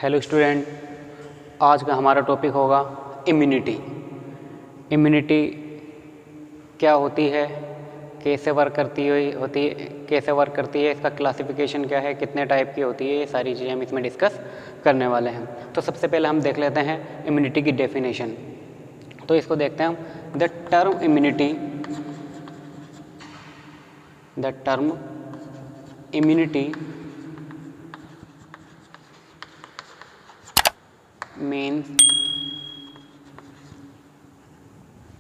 Hello student, आज का हमारा टॉपिक होगा इम्यूनिटी। इम्यूनिटी क्या होती है, कैसे वर्क करती है, इसका क्लासिफिकेशन क्या है, कितने टाइप की होती है, ये सारी चीज़ें हम इसमें डिस्कस करने वाले हैं। तो सबसे पहले हम देख लेते हैं इम्यूनिटी की डेफिनेशन। तो इसको देखते हैं हम। The term immunity means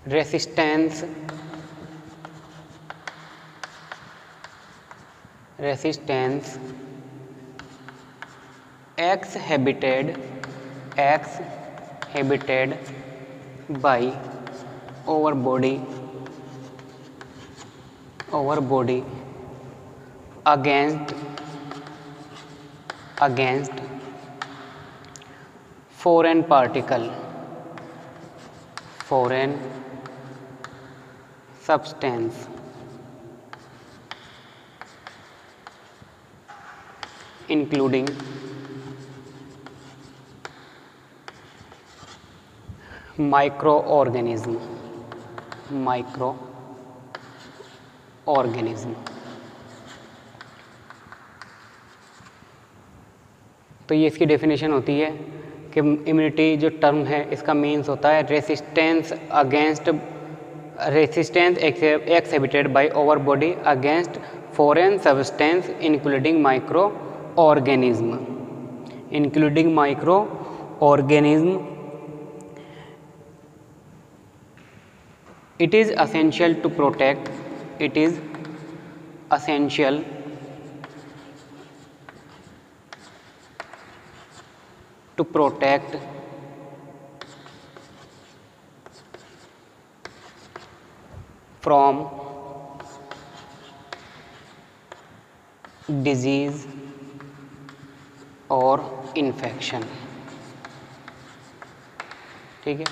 resistance exhibited by our body against foreign substance including microorganism। तो ये इसकी डेफिनेशन होती है कि इम्यूनिटी जो टर्म है इसका मीन्स होता है resistance exhibited by our body against foreign substance including micro organism. It is essential to protect from disease और इन्फेक्शन। ठीक है,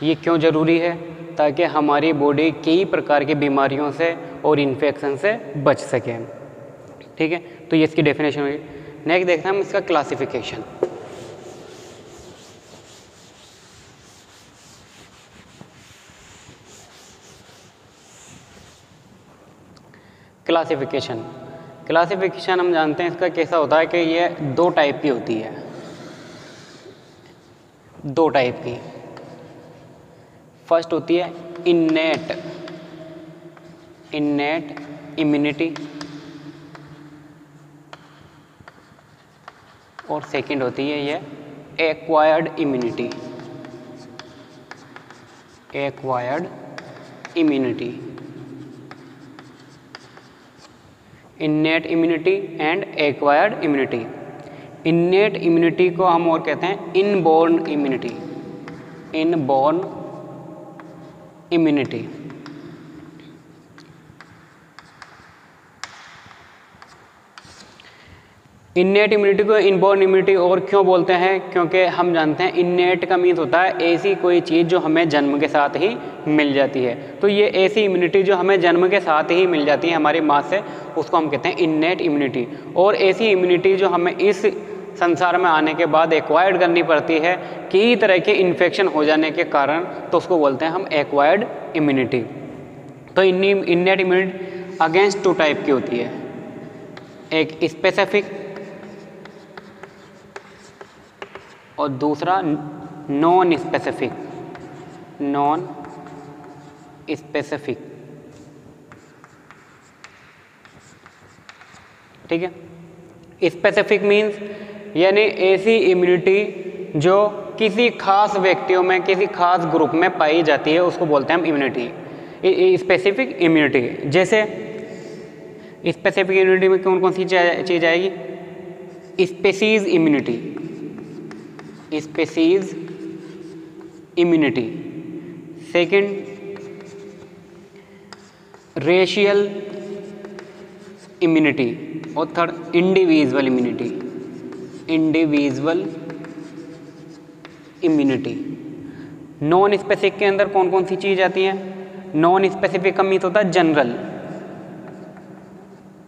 ये क्यों ज़रूरी है? ताकि हमारी बॉडी कई प्रकार की बीमारियों से और इन्फेक्शन से बच सके। ठीक है, तो ये इसकी डेफिनेशन हुई। नेक्स्ट देखते हैं हम इसका क्लासिफिकेशन। क्लासिफिकेशन हम जानते हैं इसका कैसा होता है कि ये दो टाइप की होती है। फर्स्ट होती है इन्नेट इम्यूनिटी और सेकंड होती है ये acquired immunity. Innate immunity and acquired immunity. Innate immunity को हम और कहते हैं इनबॉर्न इम्यूनिटी। इन्नेट इम्यूनिटी को इनबॉर्न इम्यूनिटी और क्यों बोलते हैं? क्योंकि हम जानते हैं इन्नेट का मीन्स होता है ऐसी कोई चीज़ जो हमें जन्म के साथ ही मिल जाती है। तो ये ऐसी इम्यूनिटी जो हमें जन्म के साथ ही मिल जाती है हमारी माँ से, उसको हम कहते हैं इन्नेट इम्यूनिटी। और ऐसी इम्यूनिटी जो हमें इस संसार में आने के बाद एक्वायर्ड करनी पड़ती है कई तरह के इन्फेक्शन हो जाने के कारण, तो उसको बोलते हैं हम एक्वायर्ड इम्यूनिटी। तो innate immunity against two type की होती है, एक स्पेसिफिक और दूसरा नॉन स्पेसिफिक। ठीक है, स्पेसिफिक मीन्स यानी ऐसी इम्यूनिटी जो किसी खास व्यक्तियों में, किसी खास ग्रुप में पाई जाती है, उसको बोलते हैं हम इम्यूनिटी, स्पेसिफिक इम्यूनिटी। जैसे स्पेसिफिक इम्यूनिटी में कौन कौन सी चीज़ आएगी? Species immunity, second racial immunity और third individual immunity. Non specific के अंदर कौन कौन सी चीज़ आती है? नॉन स्पेसिफिक का मीन्स होता है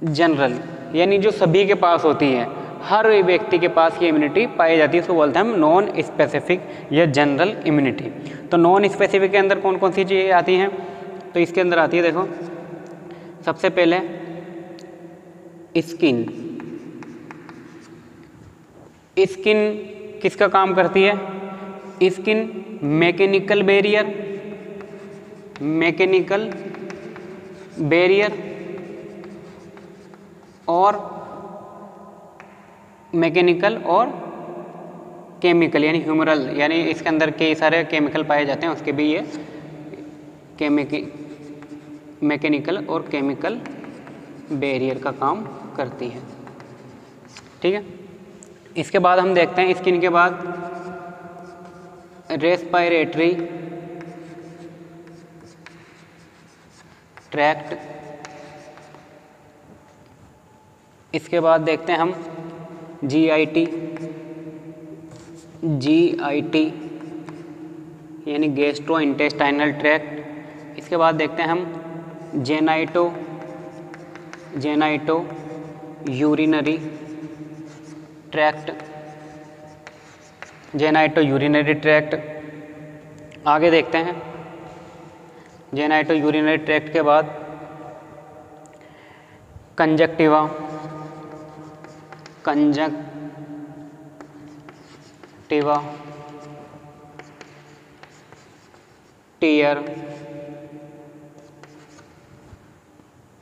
जनरल, यानी जो सभी के पास होती है, हर व्यक्ति के पास ये इम्यूनिटी पाई जाती है, उसको बोलते हैं हम नॉन स्पेसिफिक या जनरल इम्यूनिटी। तो नॉन स्पेसिफिक के अंदर कौन कौन सी चीज़ें आती हैं? तो इसके अंदर आती है, देखो सबसे पहले स्किन। स्किन किसका काम करती है? स्किन मैकेनिकल बैरियर और मैकेनिकल और केमिकल यानी ह्यूमरल, यानी इसके अंदर कई सारे केमिकल पाए जाते हैं, उसके भी ये मैकेनिकल और केमिकल बैरियर का काम करती है। ठीक है, इसके बाद हम देखते हैं स्किन के बाद रेस्पिरेटरी ट्रैक्ट। इसके बाद देखते हैं हम जीआईटी यानी गैस्ट्रो इंटेस्टाइनल ट्रैक्ट। इसके बाद देखते हैं हम genito urinary tract, genito urinary tract. आगे देखते हैं जेनाइटो यूरिनरी ट्रैक्ट के बाद कंजक्टिवा टीयर,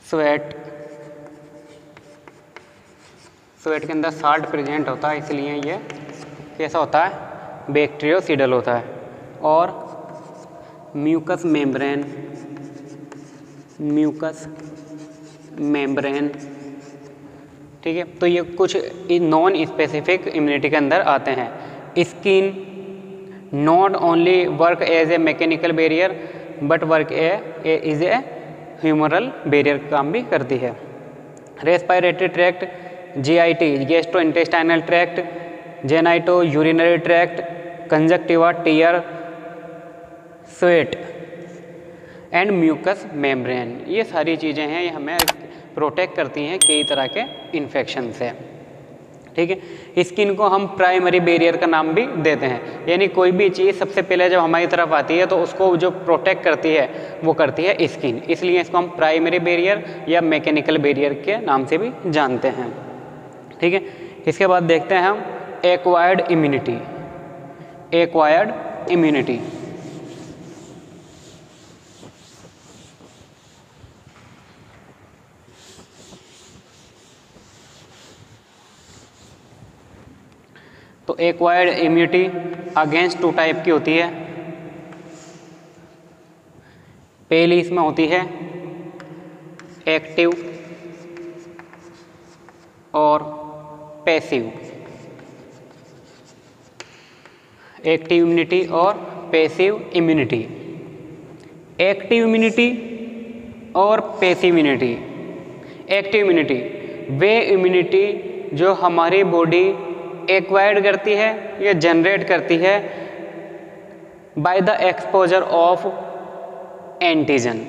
स्वेट के अंदर साल्ट प्रेजेंट होता है, इसलिए ये कैसा होता है? बैक्टीरियोसिडल होता है। और म्यूकस मेम्ब्रेन। ठीक है, तो ये कुछ नॉन स्पेसिफिक इम्यूनिटी के अंदर आते हैं। Skin not only work as a mechanical barrier but work is a humoral barrier काम भी करती है। Respiratory tract, GIT gastro intestinal tract, genito urinary tract, conjunctiva, tear, sweat and mucus membrane, ये सारी चीज़ें हैं, ये हमें प्रोटेक्ट करती हैं कई तरह के इन्फेक्शन से। ठीक है, स्किन को हम प्राइमरी बैरियर का नाम भी देते हैं, यानी कोई भी चीज़ सबसे पहले जब हमारी तरफ आती है तो उसको जो प्रोटेक्ट करती है वो करती है स्किन, इसलिए इसको हम प्राइमरी बैरियर या मैकेनिकल बैरियर के नाम से भी जानते हैं। ठीक है, इसके बाद देखते हैं हम एक्वायर्ड इम्यूनिटी। तो एक्वायर्ड इम्यूनिटी अगेंस्ट 2 टाइप की होती है। पहली इसमें होती है एक्टिव और पैसिव। एक्टिव इम्यूनिटी और पैसिव इम्यूनिटी। एक्टिव इम्यूनिटी और पैसिव इम्यूनिटी। एक्टिव इम्यूनिटी वे इम्यूनिटी जो हमारी बॉडी एक्वायर्ड करती है या जनरेट करती है by the exposure of antigen.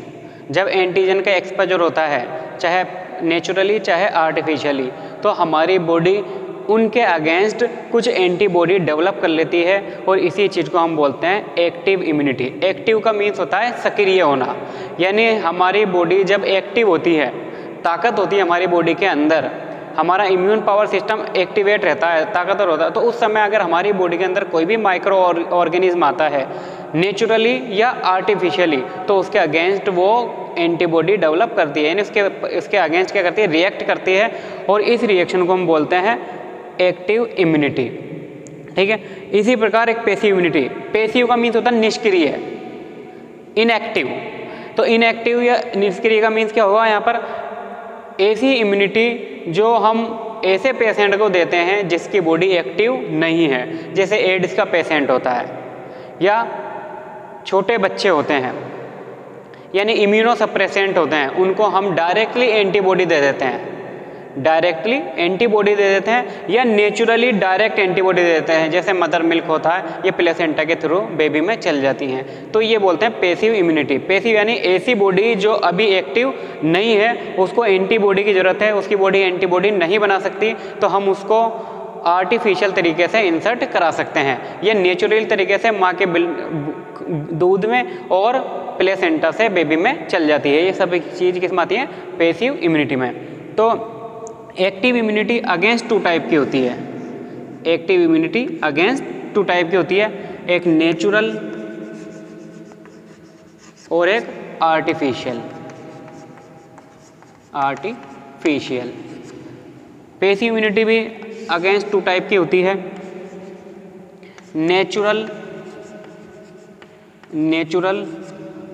जब एंटीजन का एक्सपोजर होता है, चाहे नेचुरली चाहे आर्टिफिशियली, तो हमारी बॉडी उनके अगेंस्ट कुछ एंटीबॉडी डेवलप कर लेती है और इसी चीज़ को हम बोलते हैं एक्टिव इम्यूनिटी। एक्टिव का मीन्स होता है सक्रिय होना, यानी हमारी बॉडी जब एक्टिव होती है, ताकत होती है हमारी बॉडी के अंदर, हमारा इम्यून पावर सिस्टम एक्टिवेट रहता है, ताकतवर होता है, तो उस समय अगर हमारी बॉडी के अंदर कोई भी माइक्रो ऑर्गेनिज्म आता है नेचुरली या आर्टिफिशियली, तो उसके अगेंस्ट वो एंटीबॉडी डेवलप करती है, यानी उसके अगेंस्ट क्या करती है? रिएक्ट करती है, और इस रिएक्शन को हम बोलते हैं एक्टिव इम्यूनिटी। ठीक है, इसी प्रकार एक पैसिव इम्यूनिटी। पैसिव का मीन्स होता है निष्क्रिय, इनएक्टिव। तो इनएक्टिव या निष्क्रिय का मीन्स क्या होगा? यहाँ पर ऐसी इम्यूनिटी जो हम ऐसे पेशेंट को देते हैं जिसकी बॉडी एक्टिव नहीं है, जैसे एड्स का पेशेंट होता है या छोटे बच्चे होते हैं, यानी इम्यूनो सप्रेसेंट होते हैं, उनको हम डायरेक्टली एंटीबॉडी दे देते हैं, या नेचुरली डायरेक्ट एंटीबॉडी दे देते हैं, जैसे मदर मिल्क होता है, ये प्लेसेंटा के थ्रू बेबी में चल जाती हैं, तो ये बोलते हैं पैसिव इम्यूनिटी। पैसिव यानी ऐसी बॉडी जो अभी एक्टिव नहीं है, उसको एंटीबॉडी की जरूरत है, उसकी बॉडी एंटीबॉडी नहीं बना सकती, तो हम उसको आर्टिफिशियल तरीके से इंसर्ट करा सकते हैं। ये नेचुरल तरीके से माँ के दूध में और प्लेसेंटा से बेबी में चल जाती है। ये सब चीज़ किस में आती है? पैसिव इम्यूनिटी में। तो active immunity against two type की होती है। Active immunity against two type की होती है, एक नेचुरल और एक आर्टिफिशियल। पैसिव इम्यूनिटी भी अगेंस्ट टू टाइप की होती है, नेचुरल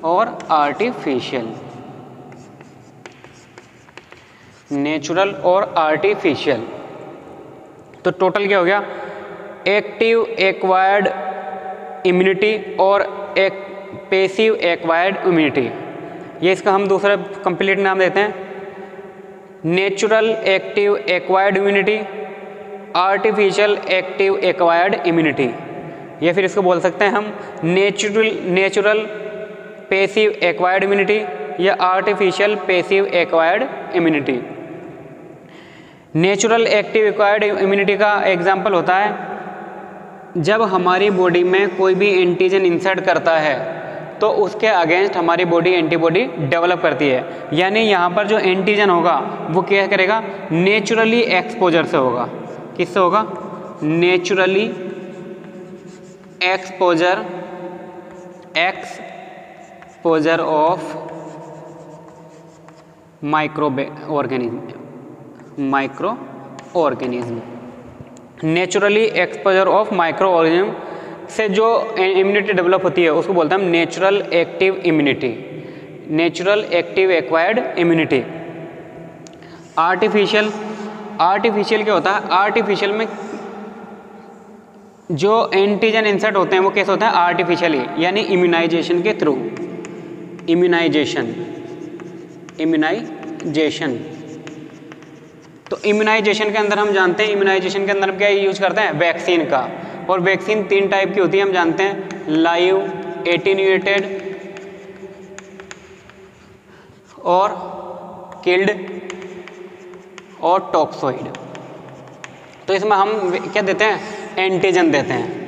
और आर्टिफिशियल। नेचुरल और आर्टिफिशियल। तो टोटल क्या हो गया? एक्टिव एक्वायर्ड इम्यूनिटी और एक पैसिव एक्वायर्ड इम्यूनिटी। ये इसका हम दूसरा कंप्लीट नाम देते हैं natural active acquired immunity, artificial active acquired immunity. या फिर इसको बोल सकते हैं हम नेचुरल पैसिव एक्वायर्ड इम्यूनिटी या artificial passive acquired immunity. Natural active acquired immunity का एग्जाम्पल होता है जब हमारी बॉडी में कोई भी एंटीजन इंसर्ट करता है तो उसके अगेंस्ट हमारी बॉडी एंटीबॉडी डेवलप करती है। यानी यहाँ पर जो एंटीजन होगा वो क्या करेगा? नेचुरली एक्सपोजर से होगा। किससे होगा? Naturally exposure of micro organism. Naturally exposure of micro organism से जो इम्यूनिटी डेवलप होती है उसको बोलते हैं हम natural active immunity, natural active acquired immunity. Artificial क्या होता है? आर्टिफिशियल में जो एंटीजन इंसर्ट होते हैं वो कैसे होते हैं? आर्टिफिशियली, यानी इम्यूनाइजेशन के थ्रू। इम्यूनाइजेशन तो इम्यूनाइजेशन के अंदर हम जानते हैं, इम्यूनाइजेशन के अंदर क्या यूज करते हैं? वैक्सीन का। और वैक्सीन 3 टाइप की होती है, हम जानते हैं लाइव, एटीन्यूएटेड और किल्ड और टॉक्सोइड। तो इसमें हम क्या देते हैं? एंटीजन देते हैं।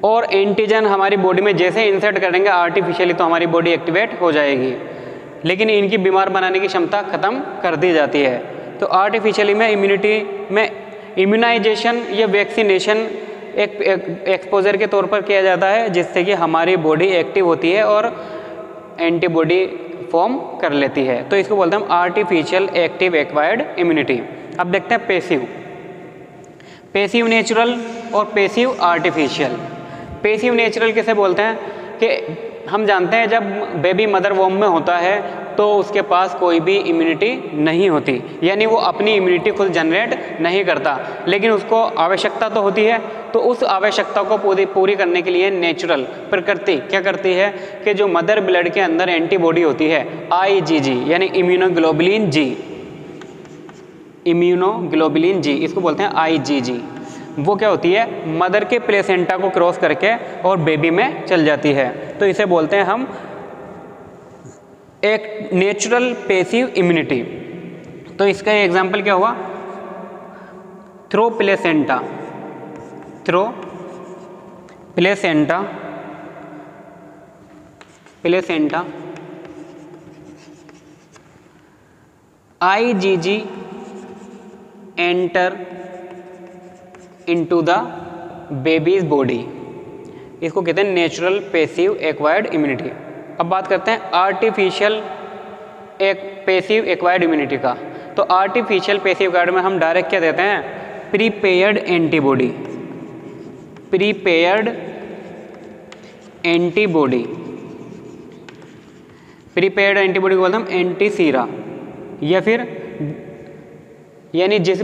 और एंटीजन हमारी बॉडी में जैसे इंसर्ट करेंगे आर्टिफिशियली तो हमारी बॉडी एक्टिवेट हो जाएगी, लेकिन इनकी बीमार बनाने की क्षमता खत्म कर दी जाती है। तो आर्टिफिशियली में इम्यूनिटी में इम्यूनाइजेशन या वैक्सीनेशन एक एक्सपोजर के तौर पर किया जाता है जिससे कि हमारी बॉडी एक्टिव होती है और एंटीबॉडी फॉर्म कर लेती है। तो इसको बोलते हैं हम आर्टिफिशियल एक्टिव एक्वायर्ड इम्यूनिटी। अब देखते हैं पैसिव नेचुरल और पैसिव आर्टिफिशियल। पैसिव नेचुरल किसे बोलते हैं? कि हम जानते हैं जब बेबी मदर वॉर्म में होता है तो उसके पास कोई भी इम्यूनिटी नहीं होती, यानी वो अपनी इम्यूनिटी खुद जनरेट नहीं करता, लेकिन उसको आवश्यकता तो होती है। तो उस आवश्यकता को पूरी करने के लिए नेचुरल प्रकृति क्या करती है कि जो मदर ब्लड के अंदर एंटीबॉडी होती है IgG यानी इम्यूनोग्लोबुलिन जी, इसको बोलते हैं IgG। वो क्या होती है? मदर के प्लेसेंटा को क्रॉस करके और बेबी में चल जाती है। तो इसे बोलते हैं हम एक नेचुरल पैसिव इम्यूनिटी। तो इसका एग्जाम्पल क्या हुआ? Through placenta IgG enter into the baby's body. इसको कहते हैं नेचुरल पैसिव एक्वायर्ड इम्यूनिटी। अब बात करते हैं आर्टिफिशियल पैसिव एक्वायर्ड इम्यूनिटी का। तो आर्टिफिशियल पैसिव एक्वायर्ड में हम डायरेक्ट क्या देते हैं? प्रीपेयर्ड एंटीबॉडी को बोलते हैं हम एंटीसीरा, या फिर यानी जिस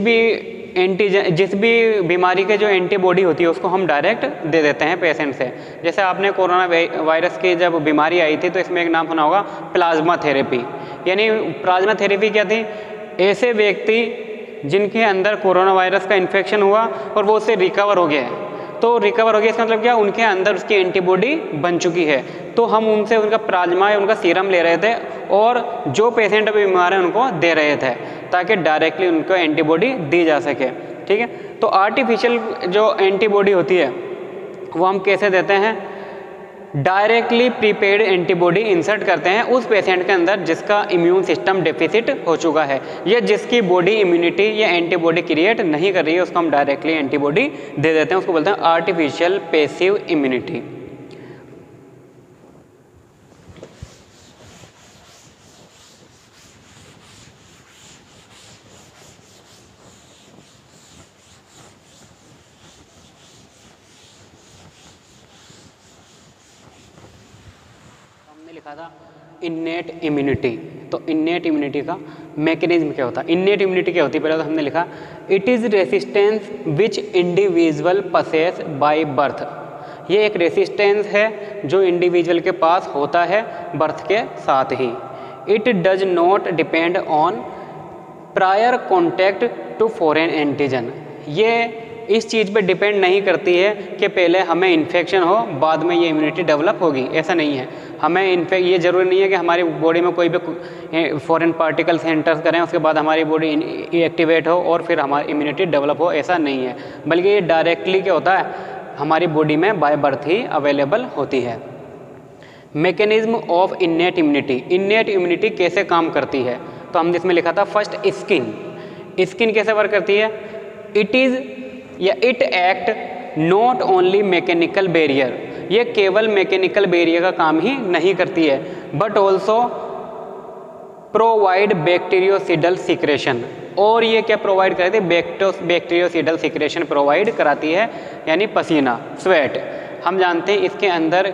भी बीमारी के जो एंटीबॉडी होती है उसको हम डायरेक्ट दे देते हैं पेशेंट से। जैसे आपने कोरोना वायरस की जब बीमारी आई थी तो इसमें एक नाम सुना होगा प्लाज्मा थेरेपी। यानी प्लाज्मा थेरेपी क्या थी? ऐसे व्यक्ति जिनके अंदर कोरोना वायरस का इन्फेक्शन हुआ और वो उससे रिकवर हो गया है, तो रिकवर हो गया इसका मतलब क्या? उनके अंदर उसकी एंटीबॉडी बन चुकी है। तो हम उनसे उनका प्लाज्मा या उनका सीरम ले रहे थे और जो पेशेंट अभी बीमार है उनको दे रहे थे ताकि डायरेक्टली उनको एंटीबॉडी दी जा सके। ठीक है, तो आर्टिफिशियल जो एंटीबॉडी होती है वो हम कैसे देते हैं, डायरेक्टली प्रीपेड एंटीबॉडी इंसर्ट करते हैं उस पेशेंट के अंदर जिसका इम्यून सिस्टम डेफिसिट हो चुका है या जिसकी बॉडी इम्यूनिटी या एंटीबॉडी क्रिएट नहीं कर रही है, उसको हम डायरेक्टली एंटीबॉडी दे देते हैं, उसको बोलते हैं आर्टिफिशियल पैसिव इम्यूनिटी। लिखा था इन्नेट इम्यूनिटी। तो इन्नेट इम्यूनिटी का मैकेनिज्म क्या होता है, इन्नेट इम्यूनिटी क्या होती है, पहले तो हमने लिखा it is resistance which individual possess by birth. ये एक रेसिस्टेंस है जो इंडिविजुअल के पास होता है बर्थ के साथ ही। It does not depend on prior contact to foreign antigen. ये इस चीज़ पे डिपेंड नहीं करती है कि पहले हमें इन्फेक्शन हो बाद में ये इम्यूनिटी डेवलप होगी, ऐसा नहीं है। हमें ये ज़रूरी नहीं है कि हमारी बॉडी में कोई भी फॉरेन पार्टिकल्स एंटर करें उसके बाद हमारी बॉडी एक्टिवेट हो और फिर हमारी इम्यूनिटी डेवलप हो, ऐसा नहीं है। बल्कि ये डायरेक्टली क्या होता है, हमारी बॉडी में बाय बर्थ ही अवेलेबल होती है। Mechanism of innate immunity, innate immunity कैसे काम करती है, तो हमने इसमें लिखा था फर्स्ट स्किन। स्किन कैसे वर्क करती है, इट इज़ या it act not only mechanical barrier, ये केवल मैकेनिकल बैरियर का काम ही नहीं करती है but also provide bactericidal secretion. और ये क्या प्रोवाइड कराती है, बैक्टीरियोसिडल सिक्रेशन प्रोवाइड कराती है, यानी पसीना, स्वेट। हम जानते हैं इसके अंदर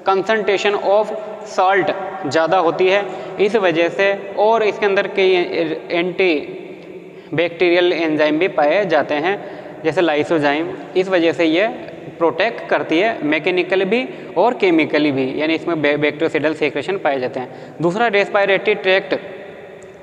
कंसंट्रेशन ऑफ साल्ट ज़्यादा होती है इस वजह से, और इसके अंदर कई एंटी बैक्टीरियल एंजाइम भी पाए जाते हैं जैसे लाइसोजाइम। इस वजह से ये प्रोटेक्ट करती है मैकेनिकली भी और केमिकली भी, यानी इसमें बैक्टीरियोसिडल सेक्रेशन पाए जाते हैं। दूसरा रेस्पिरेटरी ट्रैक्ट,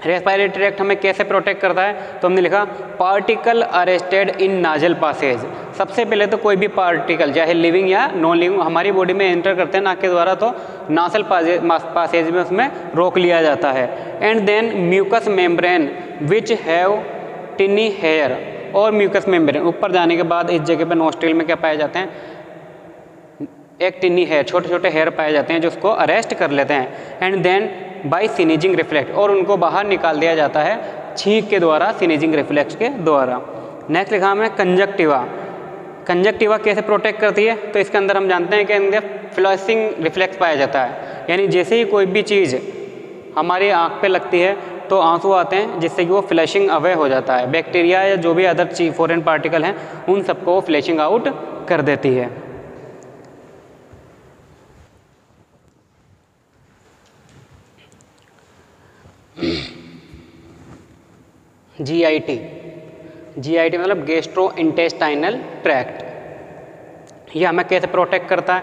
रेस्पिरेटरी ट्रैक्ट हमें कैसे प्रोटेक्ट करता है, तो हमने लिखा पार्टिकल अरेस्टेड इन नाजल पासेज। सबसे पहले तो कोई भी पार्टिकल चाहे लिविंग या नॉन लिविंग हमारी बॉडी में एंटर करते हैं नाक के द्वारा, तो नासल पासेज में उसमें रोक लिया जाता है। And then mucus membrane which have tiny hair, और म्यूकस मेम्ब्रेन ऊपर जाने के बाद इस जगह पे नोस्ट्रिल में क्या पाए जाते हैं, एक टिनी हेयर, छोटे छोटे हेयर पाए जाते हैं जो उसको अरेस्ट कर लेते हैं। एंड देन बाय सिनीजिंग रिफ्लेक्स, और उनको बाहर निकाल दिया जाता है छींक के द्वारा, सिनीजिंग रिफ्लेक्स के द्वारा। नेक्स्ट लिखा है कंजक्टिवा। कंजक्टिवा कैसे प्रोटेक्ट करती है, तो इसके अंदर हम जानते हैं कि अंदर फ्लैशिंग रिफ्लेक्स पाया जाता है, यानी जैसे ही कोई भी चीज़ हमारी आँख पे लगती है तो आंसू आते हैं जिससे कि वो फ्लैशिंग अवे हो जाता है। बैक्टीरिया या जो भी अदर चीज फॉरेन पार्टिकल हैं उन सबको वो फ्लैशिंग आउट कर देती है। GIT, GIT मतलब गैस्ट्रो इंटेस्टाइनल ट्रैक्ट। ये हमें कैसे प्रोटेक्ट करता है,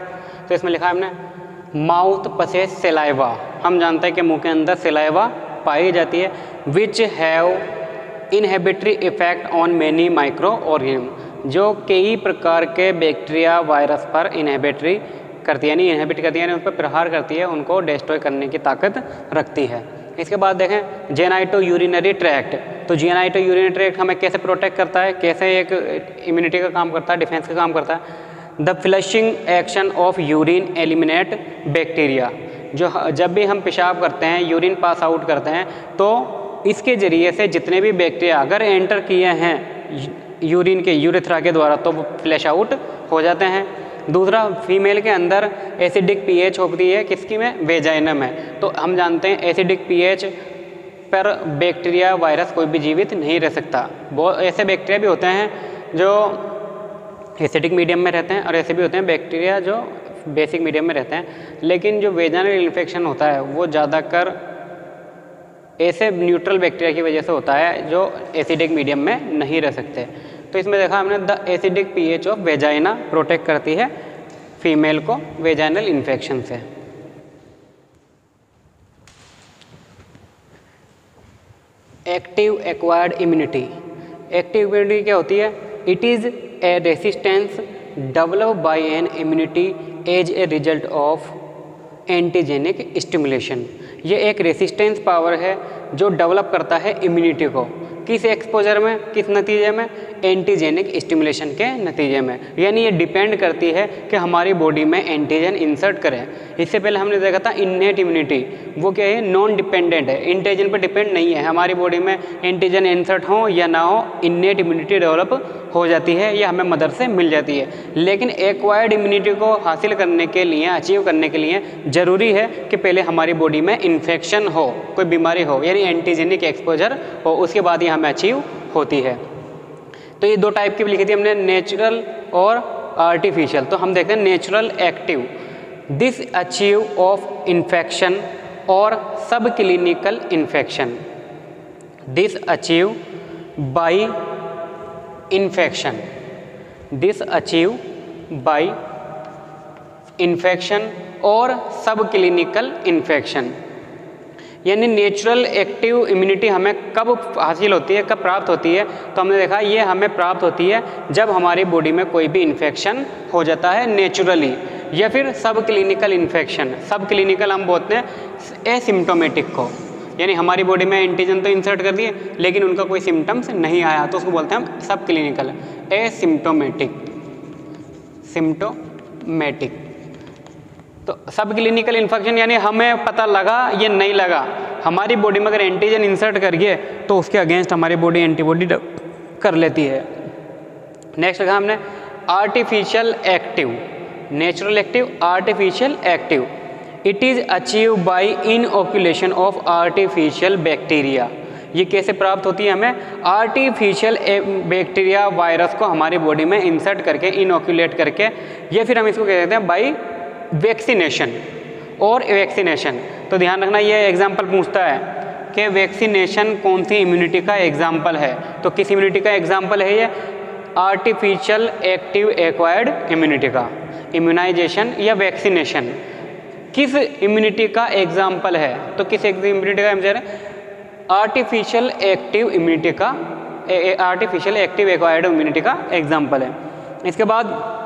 तो इसमें लिखा है हमने माउथ पसेज सेलाइवा। हम जानते हैं कि मुंह के अंदर सेलाइवा पाई जाती है which have inhibitory effect on many micro organism, जो कई प्रकार के बैक्टीरिया वायरस पर इनहिबिटरी करती है, यानी इनहिबिट करती है, यानी उन पर प्रहार करती है, उनको डिस्ट्रॉय करने की ताकत रखती है। इसके बाद देखें जेनाइटो यूरिनरी ट्रैक्ट। तो जेनाइटो यूरिनरी ट्रैक्ट हमें कैसे प्रोटेक्ट करता है, कैसे एक इम्यूनिटी का काम करता है, डिफेंस का काम करता है। The flushing action of urine eliminate bacteria, जो जब भी हम पेशाब करते हैं, यूरिन पास आउट करते हैं, तो इसके ज़रिए से जितने भी बैक्टीरिया अगर एंटर किए हैं यूरिन के यूरेथ्रा के द्वारा तो वो फ्लैश आउट हो जाते हैं। दूसरा, फीमेल के अंदर एसिडिक पीएच होती है, किसकी में, वेजाइनम में। तो हम जानते हैं एसिडिक पीएच पर बैक्टीरिया वायरस कोई भी जीवित नहीं रह सकता। बहुत ऐसे बैक्टीरिया भी होते हैं जो एसिडिक मीडियम में रहते हैं और ऐसे भी होते हैं बैक्टीरिया जो बेसिक मीडियम में रहते हैं, लेकिन जो वेजाइनल इन्फेक्शन होता है वो ज़्यादातर ऐसे न्यूट्रल बैक्टीरिया की वजह से होता है जो एसिडिक मीडियम में नहीं रह सकते। तो इसमें देखा हमने the acidic pH of vagina protect करती है फीमेल को वेजाइनल इन्फेक्शन से। Active acquired immunity, active immunity क्या होती है, it is a resistance develop by an immunity as a result of antigenic stimulation. ये एक रेसिस्टेंस पावर है जो डेवलप करता है इम्यूनिटी को, किस एक्सपोजर में, किस नतीजे में, एंटीजेनिक स्टिमुलेशन के नतीजे में। यानी ये डिपेंड करती है कि हमारी बॉडी में एंटीजन इंसर्ट करें। इससे पहले हमने देखा था इन्नेट इम्यूनिटी, वो क्या है, नॉन डिपेंडेंट है, एंटीजन पर डिपेंड नहीं है। हमारी बॉडी में एंटीजन इंसर्ट हो या ना हो, इन्नेट इम्यूनिटी डेवलप हो जाती है, या हमें मदर से मिल जाती है। लेकिन एक्वायर्ड इम्यूनिटी को हासिल करने के लिए, अचीव करने के लिए ज़रूरी है कि पहले हमारी बॉडी में इन्फेक्शन हो, कोई बीमारी हो, यानी एंटीजेनिक एक्सपोजर हो, उसके बाद ये हमें अचीव होती है। तो ये 2 टाइप की लिखी थी हमने, नेचुरल और आर्टिफिशियल। तो हम देखते हैं natural active, this achieve of infection और सब clinical infection, this achieve by infection, this achieve by infection और सब क्लिनिकल इन्फेक्शन। यानी नेचुरल एक्टिव इम्यूनिटी हमें कब हासिल होती है, कब प्राप्त होती है? तो हमने देखा ये हमें प्राप्त होती है जब हमारी बॉडी में कोई भी इन्फेक्शन हो जाता है नेचुरली, या फिर सब क्लिनिकल इन्फेक्शन। सब क्लिनिकल हम बोलते हैं एसिम्टोमेटिक को, यानी हमारी बॉडी में एंटीजन तो इंसर्ट कर दिए लेकिन उनका कोई सिम्टम्स नहीं आया, तो उसको बोलते हैं हम सब क्लिनिकल। Asymptomatic, symptomatic. तो सब क्लिनिकल इन्फेक्शन यानी हमें पता लगा ये नहीं लगा, हमारी बॉडी में अगर एंटीजन इंसर्ट करिए तो उसके अगेंस्ट हमारी बॉडी एंटीबॉडी कर लेती है। नेक्स्ट कहा हमने artificial active, natural active, artificial active. It is achieve by inoculation of artificial bacteria. ये कैसे प्राप्त होती है? हमें आर्टिफिशियल बैक्टीरिया वायरस को हमारी बॉडी में इंसर्ट करके, इनओक्यूलेट करके, या फिर हम इसको कह देते हैं बाई वैक्सीनेशन और वैक्सीनेशन। तो ध्यान रखना, ये एग्जाम्पल पूछता है कि वैक्सीनेशन कौन सी इम्यूनिटी का एग्जाम्पल है। तो किस इम्यूनिटी का एग्जाम्पल है ये? आर्टिफिशियल एक्टिव एक्वायर्ड इम्यूनिटी का। इम्यूनाइजेशन या वैक्सीनेशन किस इम्यूनिटी का एग्जाम्पल है? तो किस इम्यूनिटी का एग्जाम्पल है? आर्टिफिशियल एक्टिव इम्यूनिटी का, आर्टिफिशियल एक्टिव एक्वायर्ड इम्यूनिटी का एग्जाम्पल है। इसके बाद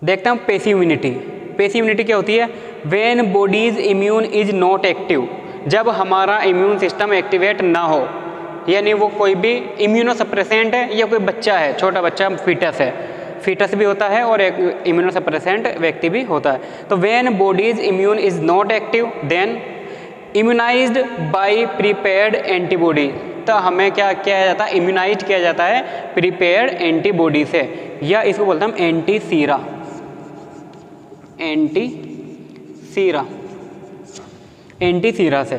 देखते हैं पेसिव इम्यूनिटी। पेसिव इम्यूनिटी क्या होती है? When body's immune is not active, जब हमारा इम्यून सिस्टम एक्टिवेट ना हो, यानी वो कोई भी इम्यूनोसप्रेसेंट है या कोई बच्चा है, छोटा बच्चा, फीटस है, फीटस भी होता है और एक इम्यूनोसप्रेसेंट व्यक्ति भी होता है। तो when body's immune is not active then immunised by prepared antibody. तो हमें क्या किया जाता है? इम्यूनाइज किया जाता है प्रीपेयर्ड एंटीबॉडी से, या इसको बोलते हैं हम एंटी सीरा, एंटी सीरा, एंटी सीरा से।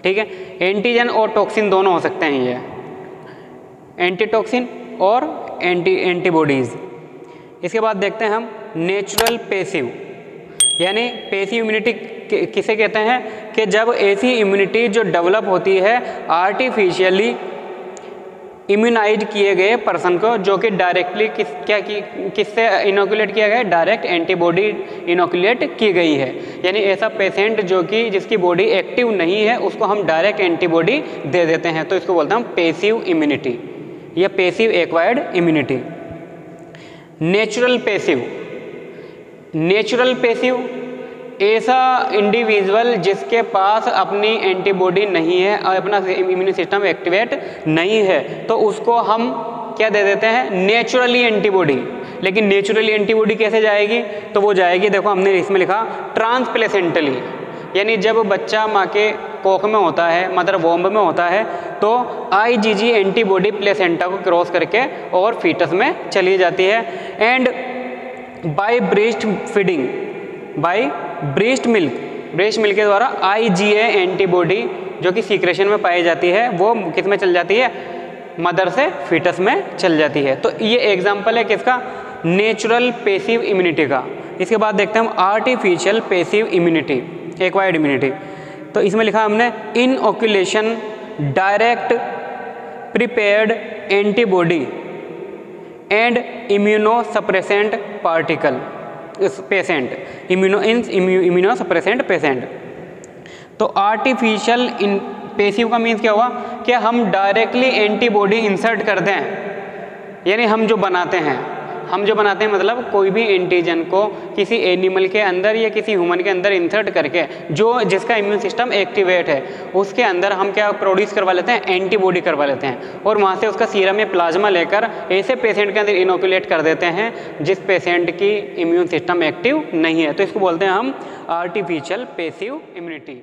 ठीक है, एंटीजन और टॉक्सिन दोनों हो सकते हैं ये, एंटीटॉक्सिन और एंटीबॉडीज। इसके बाद देखते हैं हम नेचुरल पेसिव, यानी पेसिव इम्यूनिटी किसे कहते हैं? कि जब ऐसी इम्यूनिटी जो डेवलप होती है आर्टिफिशियली इम्यूनाइज किए गए पर्सन को, जो कि डायरेक्टली किससे इनोकुलेट किया गया है? डायरेक्ट एंटीबॉडी इनोकुलेट की गई है। यानी ऐसा पेशेंट जो कि जिसकी बॉडी एक्टिव नहीं है उसको हम डायरेक्ट एंटीबॉडी दे देते हैं, तो इसको बोलते हैं हम पेसिव इम्यूनिटी या passive acquired immunity. Natural passive, natural passive ऐसा इंडिविजुअल जिसके पास अपनी एंटीबॉडी नहीं है और अपना इम्यून सिस्टम एक्टिवेट नहीं है, तो उसको हम क्या दे देते हैं? Naturally antibody. लेकिन नेचुरली एंटीबॉडी कैसे जाएगी? तो वो जाएगी, देखो हमने इसमें लिखा ट्रांसप्लेसेंटली, यानी जब बच्चा माँ के कोख में होता है, मदर वोम्ब में होता है, तो IgG एंटीबॉडी प्लेसेंटा को क्रॉस करके और फीटस में चली जाती है। And by breast feeding, by breast milk, breast milk के द्वारा IgA एंटीबॉडी जो कि सीक्रेशन में पाई जाती है वो किस में चल जाती है? मदर से फीटस में चल जाती है। तो ये एग्जाम्पल है किसका? नेचुरल पेसिव इम्यूनिटी का। इसके बाद देखते हैं हम artificial passive immunity, acquired immunity. तो इसमें लिखा हमने inoculation direct prepared antibody and immunosuppressant particle patient, immunosuppressant patient. तो आर्टिफिशियल पेसिव का मीन्स क्या हुआ? कि हम डायरेक्टली एंटीबॉडी इंसर्ट कर दें, यानी हम जो बनाते हैं, हम जो बनाते हैं मतलब कोई भी एंटीजन को किसी एनिमल के अंदर या किसी ह्यूमन के अंदर इंसर्ट करके जो जिसका इम्यून सिस्टम एक्टिवेट है उसके अंदर हम क्या प्रोड्यूस करवा लेते हैं, एंटीबॉडी करवा लेते हैं और वहाँ से उसका सीरम में प्लाज्मा लेकर ऐसे पेशेंट के अंदर इनोकुलेट कर देते हैं जिस पेशेंट की इम्यून सिस्टम एक्टिव नहीं है। तो इसको बोलते हैं हम आर्टिफिशियल पैसिव इम्यूनिटी।